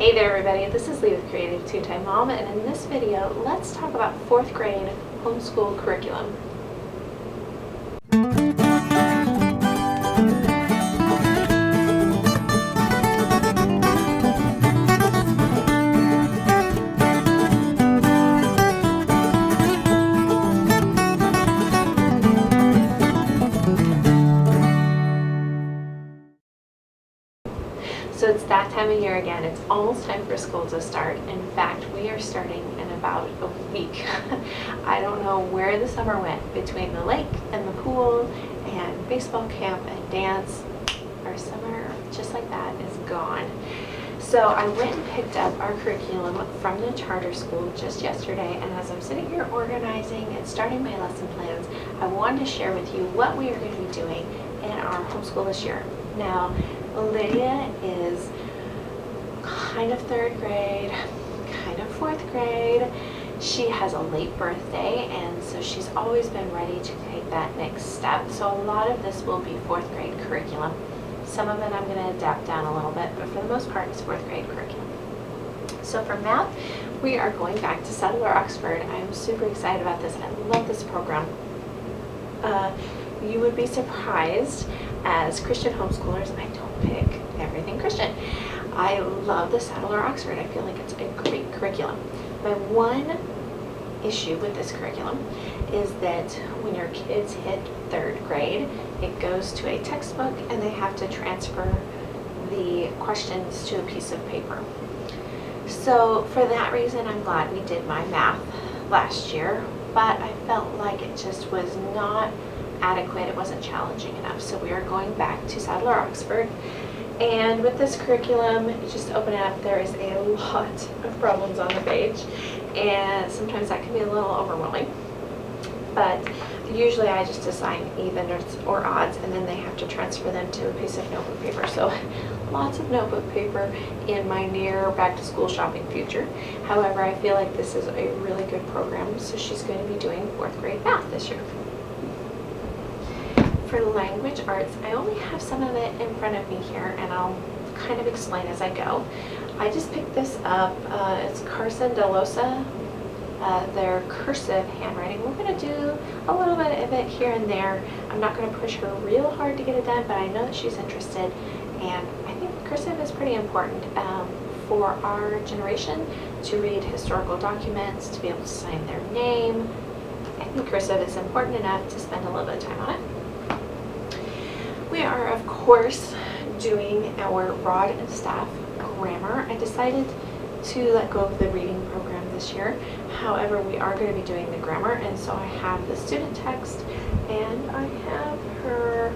Hey there everybody, this is Lee with Creative Two-Time Mom, and in this video, let's talk about 4th grade homeschool curriculum. So it's that time of year again. It's almost time for school to start. In fact, we are starting in about a week. I don't know where the summer went between the lake and the pool and baseball camp and dance. Our summer, just like that, is gone. So I went and picked up our curriculum from the charter school just yesterday, and as I'm sitting here organizing and starting my lesson plans, I wanted to share with you what we are going to be doing in our homeschool this year. Now, Lydia is kind of 3rd grade, kind of 4th grade. She has a late birthday, and so she's always been ready to take that next step. So a lot of this will be 4th grade curriculum. Some of it I'm going to adapt down a little bit, but for the most part it's 4th grade curriculum. So for math, we are going back to Settler Oxford. I'm super excited about this. I love this program. You would be surprised, as Christian homeschoolers, I don't pick everything Christian. I love the Settler Oxford. I feel like it's a great curriculum. My one issue with this curriculum is that when your kids hit 3rd grade, it goes to a textbook and they have to transfer the questions to a piece of paper. So for that reason, I'm glad we did my math last year, but I felt like it just was not adequate. It wasn't challenging enough. So we are going back to Settler Oxford. And with this curriculum, you just open it up, there is a lot of problems on the page, and sometimes that can be a little overwhelming. But usually I just assign even or odds, and then they have to transfer them to a piece of notebook paper. So lots of notebook paper in my near back to school shopping future. However, I feel like this is a really good program, so she's going to be doing 4th grade math this year. For language arts, I only have some of it in front of me here, and I'll kind of explain as I go. I just picked this up. It's Carson DeLosa, their cursive handwriting. We're going to do a little bit of it here and there. I'm not going to push her real hard to get it done, but I know that she's interested, and I think cursive is pretty important for our generation to read historical documents, to be able to sign their name. I think cursive is important enough to spend a little bit of time on it. We are, of course, doing our rod and staff grammar. I decided to let go of the reading program this year. However, we are going to be doing the grammar, and so I have the student text and I have her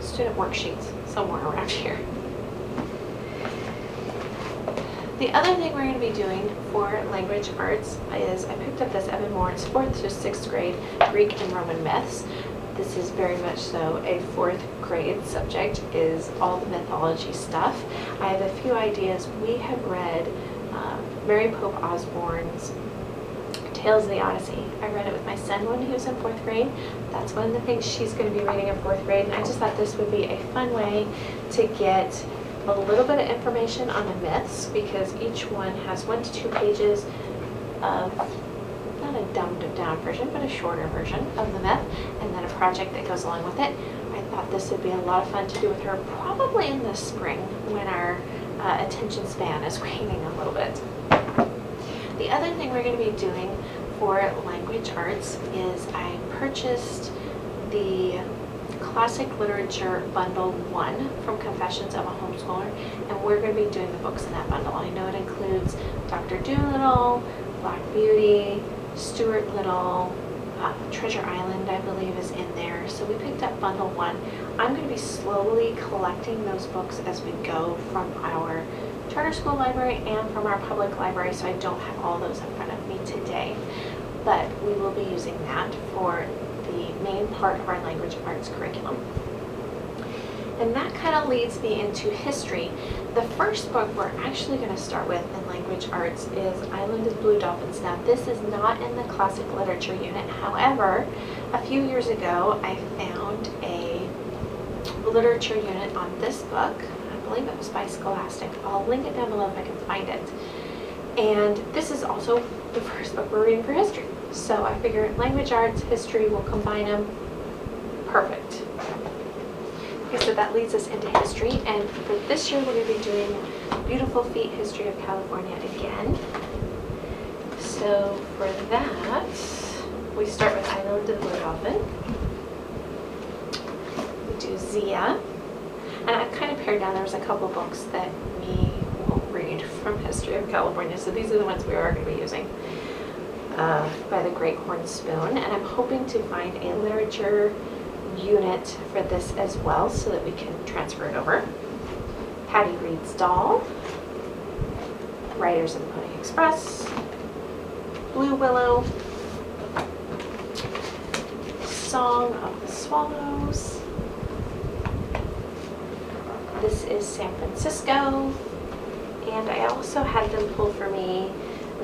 student worksheets somewhere around here. The other thing we're going to be doing for language arts is I picked up this Evan Moore's 4th to 6th grade Greek and Roman myths. This is very much so a 4th grade subject, is all the mythology stuff. I have a few ideas. We have read Mary Pope Osborne's Tales of the Odyssey. I read it with my son when he was in 4th grade. That's one of the things she's going to be reading in 4th grade, and I just thought this would be a fun way to get a little bit of information on the myths, because each one has 1 to 2 pages of not a dumbed down version, but a shorter version of the myth, and then a project that goes along with it. I thought this would be a lot of fun to do with her, probably in the spring when our attention span is waning a little bit. The other thing we're going to be doing for language arts is I purchased the Classic Literature Bundle 1 from Confessions of a Homeschooler, and we're going to be doing the books in that bundle. I know it includes Dr. Dolittle, Black Beauty, Stuart Little, Treasure Island, I believe, is in there. So we picked up Bundle 1. I'm going to be slowly collecting those books as we go from our charter school library and from our public library, so I don't have all those in front of me today. But we will be using that for the main part of our language arts curriculum. And that kind of leads me into history. The first book we're actually going to start with in language arts is Island of Blue Dolphins. Now, this is not in the classic literature unit. However, a few years ago, I found a literature unit on this book. I believe it was by Scholastic. I'll link it down below if I can find it. And this is also the first book we're reading for history. So I figure language arts, history, will combine them. Perfect. Okay, so that leads us into history, and for this year we're going to be doing Beautiful Feet History of California again. So for that, we start with Island of the Blue Dolphin. We do Zia, and I've kind of pared down. There was a couple books that we won't read from History of California, so these are the ones we are going to be using. By the Great Horn Spoon, and I'm hoping to find a literature unit for this as well so that we can transfer it over. Patty Reed's Doll, Riders of the Pony Express, Blue Willow, Song of the Swallows. This is San Francisco, and I also had them pull for me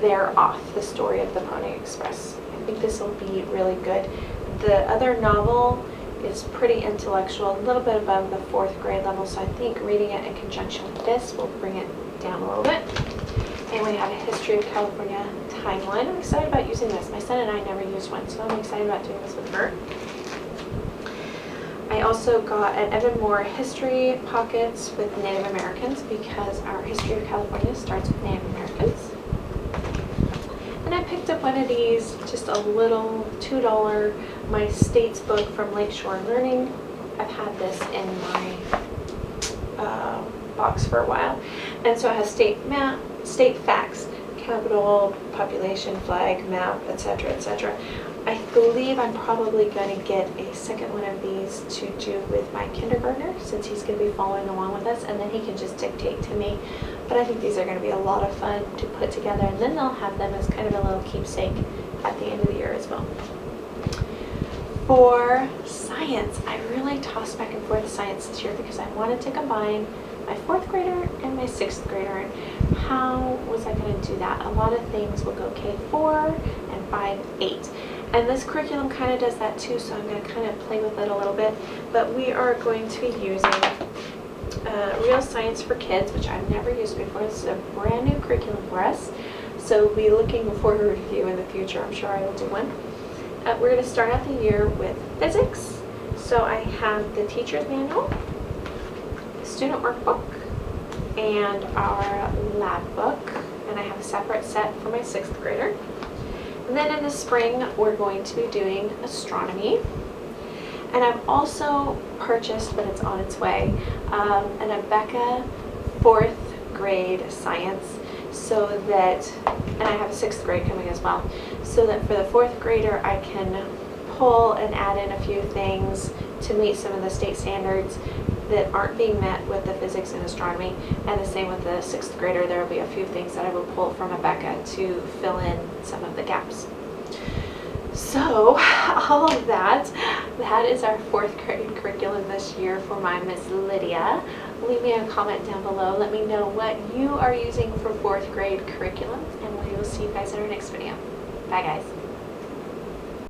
They're Off, the Story of the Pony Express. I think this will be really good. The other novel is pretty intellectual, a little bit above the 4th grade level, so I think reading it in conjunction with this will bring it down a little bit. And we have a History of California timeline. I'm excited about using this. My son and I never used one, so I'm excited about doing this with her. I also got an Evan Moore History Pockets with Native Americans because our History of California starts with Native Americans. And I picked up one of these, just a little $2, My States book from Lakeshore Learning. I've had this in my box for a while. And so it has state facts, capital, population, flag, map, etc., etc. I believe I'm probably going to get a second one of these to do with my kindergartner, since he's going to be following along with us, and then he can just dictate to me. But I think these are going to be a lot of fun to put together, and then they'll have them as kind of a little keepsake at the end of the year as well. For science, I really tossed back and forth science this year because I wanted to combine my 4th grader and my 6th grader. And how was I going to do that? A lot of things will go K4 and 5, 8. And this curriculum kind of does that too, so I'm going to kind of play with it a little bit. But we are going to be using Real Science for Kids, which I've never used before. This is a brand new curriculum for us, so we'll be looking for a review in the future. I'm sure I will do one. We're going to start out the year with physics. So I have the teacher's manual, the student workbook, and our lab book, and I have a separate set for my 6th grader. And then in the spring, we're going to be doing astronomy. And I've also purchased, but it's on its way, an Abeka 4th grade science, so that, and I have a 6th grade coming as well, so that for the 4th grader I can pull and add in a few things to meet some of the state standards that aren't being met with the physics and astronomy, and the same with the 6th grader. There will be a few things that I will pull from Abeka to fill in some of the gaps. So all of that is our 4th grade curriculum this year for my Miss Lydia. Leave me a comment down below. Let me know what you are using for 4th grade curriculum, and we will see you guys in our next video. Bye guys.